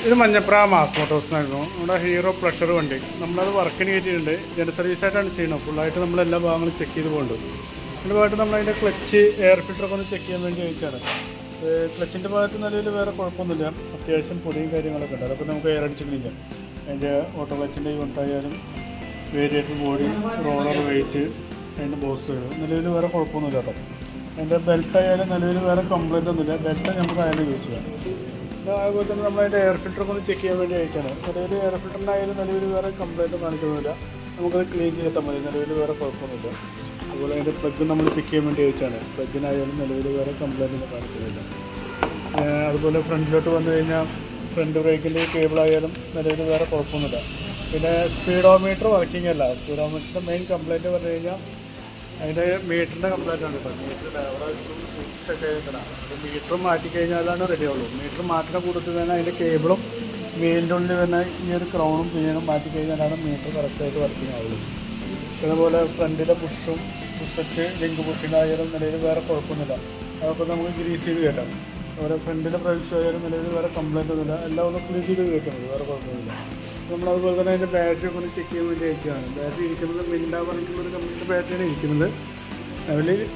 ഇത് Manjapra mass Motors എന്നായിരുന്നു നമ്മുടെ ഹീറോ പ്ലഷർ വണ്ടി. നമ്മളത് വർക്കിന് കയറ്റിയിട്ടുണ്ട്. ജനറൽ സർവീസായിട്ടാണ് ചെയ്യുന്നത്. ഫുള്ളായിട്ട് നമ്മളെല്ലാ ഭാഗങ്ങളും ചെക്ക് ചെയ്ത് പോകുന്നുണ്ട്. അതിൻ്റെ ഭാഗത്ത് നമ്മളതിൻ്റെ ക്ലച്ച് എയർ ഫിൽറ്ററൊക്കെ ഒന്ന് ചെക്ക് ചെയ്യാൻ വേണ്ടി ചോദിച്ചാണ്. ക്ലച്ചിൻ്റെ ഭാഗത്ത് നിലവിൽ വേറെ കുഴപ്പമൊന്നുമില്ല. അത്യാവശ്യം പൊടിയും കാര്യങ്ങളൊക്കെ ഉണ്ട്. അതൊക്കെ നമുക്ക് എയർ അടിച്ചിട്ടില്ല. അതിൻ്റെ ഓട്ടോ ക്ലച്ചിൻ്റെ യൂണിറ്റായാലും വേരിയേറ്റർ ബോഡി, റോളർ വെയിറ്റ്, അതിൻ്റെ ബോസ് നിലവിൽ വേറെ കുഴപ്പമൊന്നുമില്ല കേട്ടോ. അതിൻ്റെ ബെൽറ്റായാലും നിലവിൽ വേറെ കംപ്ലയിൻ്റ് ഒന്നുമില്ല. ബെൽറ്റ് നമുക്ക് അതിൽ യൂസ് ചെയ്യാം. അതുപോലെ തന്നെ നമ്മളതിൻ്റെ എയർ ഫിൽറ്ററൊക്കെ ഒന്ന് ചെക്ക് ചെയ്യാൻ വേണ്ടി അയച്ചാണ്. നിലവിൽ എയർ ഫിൽറ്ററിനായാലും നിലവിൽ വേറെ കംപ്ലയിൻറ്റ് കാണിക്കുന്നില്ല. നമുക്കത് ക്ലീൻ ചെയ്താൽ മതി. നിലവിൽ വേറെ കുഴപ്പമൊന്നുമില്ല. അതുപോലെ അതിൻ്റെ പ്ലഗ് നമ്മൾ ചെക്ക് ചെയ്യാൻ വേണ്ടി അയച്ചാണ്. പ്ലഗിനായാലും നിലവിൽ വേറെ കംപ്ലയിൻ്റ് ഒന്നും കാണിക്കുന്നില്ല. അതുപോലെ ഫ്രണ്ടിലോട്ട് വന്നു കഴിഞ്ഞാൽ ഫ്രണ്ട് ബ്രേക്കിൻ്റെ കേബിളായാലും നിലവിൽ വേറെ കുഴപ്പമൊന്നുമില്ല. പിന്നെ സ്പീഡോമീറ്റർ വർക്കിംഗ് അല്ല. സ്പീഡോമീറ്ററിൻ്റെ മെയിൻ കംപ്ലയിൻറ്റ് പറഞ്ഞു കഴിഞ്ഞാൽ അതിൻ്റെ മീറ്ററിൻ്റെ കംപ്ലയിൻ്റ് ആണ് കേട്ടോ. മീറ്ററിൻ്റെ അവിടെ സ്വിച്ചൊക്കെ ആയിട്ടാണ്. അപ്പോൾ മീറ്റർ മാറ്റിക്കഴിഞ്ഞാലാണ് റെഡി ആവുള്ളൂ. മീറ്റർ മാറ്റുന്ന കൂട്ടത്തിൽ തന്നെ അതിൻ്റെ കേബിളും വീലിൻ്റെ ഉള്ളിൽ തന്നെ ഈ ഒരു ക്രൗണും പിനിയനും മാറ്റിക്കഴിഞ്ഞാലാണ് മീറ്റർ കറക്റ്റായിട്ട് വർക്കിംഗ് ആവുള്ളൂ. അതുപോലെ ഫ്രണ്ടിലെ പുഷറ്റ് ലിങ്ക് പുഷിനായാലും നിലയിൽ വേറെ കുഴപ്പമൊന്നുമില്ല. അതൊക്കെ നമുക്ക് ഗ്രീസ് ചെയ്ത് കയറ്റാം. അതുപോലെ ഫ്രണ്ടിലെ പ്രൈസ് ആയാലും നിലയിൽ വേറെ കംപ്ലയിൻ്റ് ഒന്നുമില്ല. എല്ലാം ഒന്ന് ക്ലീൻ ചെയ്ത് കയറ്റാൻ മതി. വേറെ കുഴപ്പമൊന്നുമില്ല. നമ്മളതുപോലെ തന്നെ അതിൻ്റെ ബാറ്ററി ഒക്കെ ഒന്ന് ചെക്ക് ചെയ്യാൻ വേണ്ടി അയക്കുകയാണ്. ബാറ്ററി ഇരിക്കുന്നത് മിൻഡ പറഞ്ഞിട്ടുള്ളൊരു കമ്പനിയുടെ ബാറ്ററിയാണ് ഇരിക്കുന്നത്.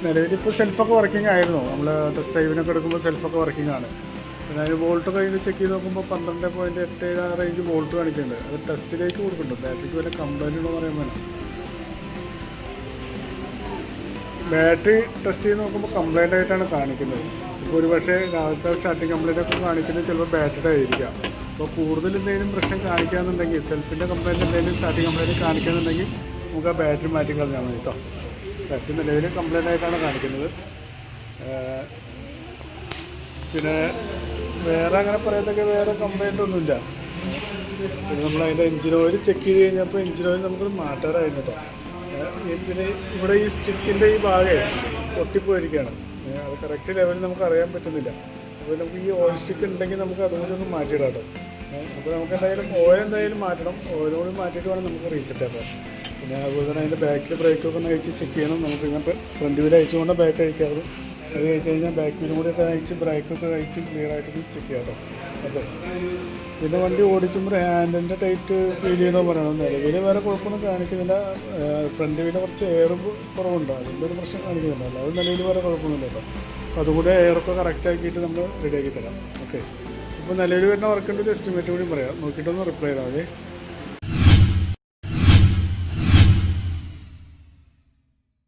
നിലവിലിപ്പോൾ സെൽഫൊക്കെ വർക്കിംഗ് ആയിരുന്നു. നമ്മൾ ടെസ്റ്റ് ഡ്രൈവിനൊക്കെ എടുക്കുമ്പോൾ സെൽഫൊക്കെ വർക്കിംഗ് ആണ്. പിന്നെ അതിന് വോൾട്ട് കഴിഞ്ഞ് ചെക്ക് ചെയ്ത് നോക്കുമ്പോൾ 12.87 റേഞ്ച് വോൾട്ട് കാണിക്കുന്നുണ്ട്. അത് ടെസ്റ്റിലേക്ക് കൊടുക്കുന്നുണ്ട്. ബാറ്ററിക്ക് വല്ല കംപ്ലയിൻ്റ് ഉണ്ടോ എന്ന് പറയാൻ വേണം. ബാറ്ററി ടെസ്റ്റ് ചെയ്ത് നോക്കുമ്പോൾ കംപ്ലയിൻ്റ് ആയിട്ടാണ് കാണിക്കുന്നത്. ഇപ്പോൾ ഒരു പക്ഷേ രാവിലത്തെ സ്റ്റാർട്ടിങ് കംപ്ലയിൻ്റ് ഒക്കെ കാണിക്കുന്നത് ചിലപ്പോൾ ബാറ്ററിയുടെ ആയിരിക്കാം. അപ്പോൾ കൂടുതൽ എന്തെങ്കിലും പ്രശ്നം കാണിക്കുകയാണെന്നുണ്ടെങ്കിൽ സെൽഫിൻ്റെ കംപ്ലയിൻ്റ് എന്തെങ്കിലും സ്റ്റാർട്ടിങ് കംപ്ലയിൻ്റ് കാണിക്കുകയാണെന്നുണ്ടെങ്കിൽ നമുക്ക് ആ ബാറ്ററി മാറ്റി കളഞ്ഞാൽ മതി കേട്ടോ. ബാറ്ററി നിലവിൽ കംപ്ലയിൻ്റ് ആയിട്ടാണ് കാണിക്കുന്നത്. പിന്നെ വേറെ അങ്ങനെ പറയത്തൊക്കെ വേറെ കംപ്ലയിൻ്റ് ഒന്നുമില്ല. പിന്നെ നമ്മളതിൻ്റെ എഞ്ചിൻ ഓയിൽ ചെക്ക് ചെയ്ത് കഴിഞ്ഞപ്പോൾ എഞ്ചിൻ ഓയിൽ നമുക്കത് മാറ്റാറായിരുന്നു കേട്ടോ. പിന്നെ ഇവിടെ ഈ സ്റ്റിക്കിൻ്റെ ഈ ഭാഗം പൊട്ടിപ്പോയിരിക്കുകയാണ്. അത് കറക്റ്റ് ലെവലിൽ നമുക്ക് അറിയാൻ പറ്റുന്നില്ല. അപ്പോൾ നമുക്ക് ഈ ഓയിൽ സ്റ്റിക്ക് ഉണ്ടെങ്കിൽ നമുക്ക് അതുകൂടി ഒന്ന് മാറ്റിയിടാം കേട്ടോ. അപ്പോൾ നമുക്ക് എന്തായാലും മാറ്റണം. ഓയിലോട് മാറ്റിയിട്ട് വേണം നമുക്ക് റീസെറ്റ് ആക്കാം. പിന്നെ അതുപോലെ തന്നെ അതിൻ്റെ ബാക്കിൽ ബ്രേക്കൊക്കെ ഒന്ന് അയച്ച് ചെക്ക് ചെയ്യണം. നമുക്ക് ഇങ്ങനത്തെ ഫ്രണ്ട് വീൽ അയച്ചുകൊണ്ട് ബാക്ക് അയക്കാറ്. അത് കഴിച്ച് കഴിഞ്ഞാൽ ബാക്ക് വീലും കൂടി ഒക്കെ അയച്ച് ബ്രേക്കൊക്കെ അയച്ച് ക്ലിയർ ആയിട്ട് ചെക്ക് ചെയ്യാം കേട്ടോ. അതെ. പിന്നെ വണ്ടി ഓടിക്കുമ്പോൾ ഹാൻഡിൻ്റെ ടൈറ്റ് ഫീൽ ചെയ്യുന്നോ പറയണം. നിലവിൽ വേറെ കുഴപ്പമൊന്നും കാണിക്കുന്നില്ല. ഫ്രണ്ട് വീല് കുറച്ച് എയർ കുറവുണ്ടോ അതിൻ്റെ ഒരു പ്രശ്നം കാണിക്കുന്നില്ല. അല്ലാതെ നിലവിൽ വേറെ കുഴപ്പമൊന്നുമില്ല കേട്ടോ. അപ്പോൾ അതുകൂടെ എയറൊക്കെ കറക്റ്റ് ആക്കിയിട്ട് നമ്മൾ റെഡിയാക്കി തരാം. ഓക്കെ. അപ്പോൾ നിലവിൽ വരുന്ന വർക്കിൻ്റെ ഒരു എസ്റ്റിമേറ്റ് കൂടി പറയാം. നോക്കിയിട്ടൊന്ന് റിപ്ലൈ ചെയ്താൽ മതി.